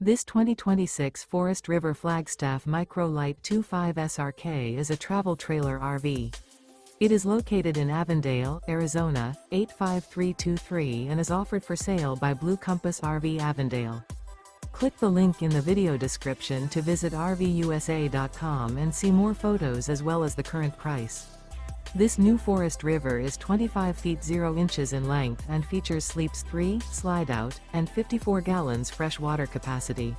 This 2026 Forest River Flagstaff Micro Lite 25 SRK is a travel trailer RV. It is located in Avondale, Arizona, 85323 and is offered for sale by Blue Compass RV Avondale. Click the link in the video description to visit RVUSA.com and see more photos as well as the current price. This new Forest River is 25 feet 0 inches in length and features sleeps 3, Slideout, and 54 gallons fresh water capacity.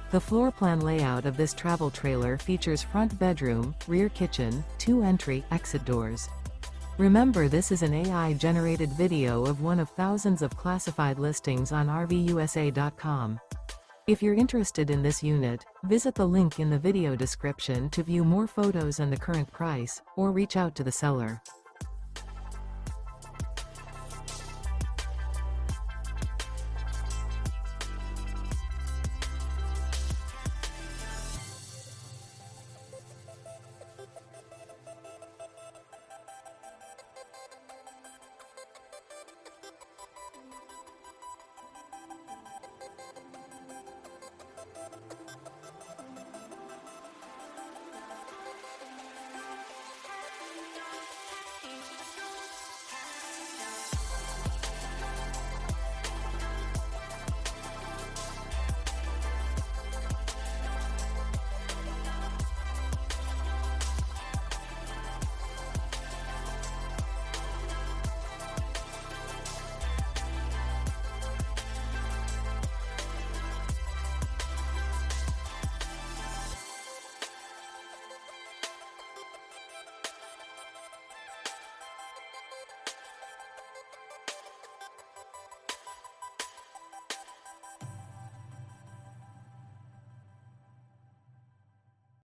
The floor plan layout of this travel trailer features front bedroom, rear kitchen, 2 entry/exit doors. Remember, this is an AI-generated video of one of thousands of classified listings on RVUSA.com. If you're interested in this unit, visit the link in the video description to view more photos and the current price, or reach out to the seller.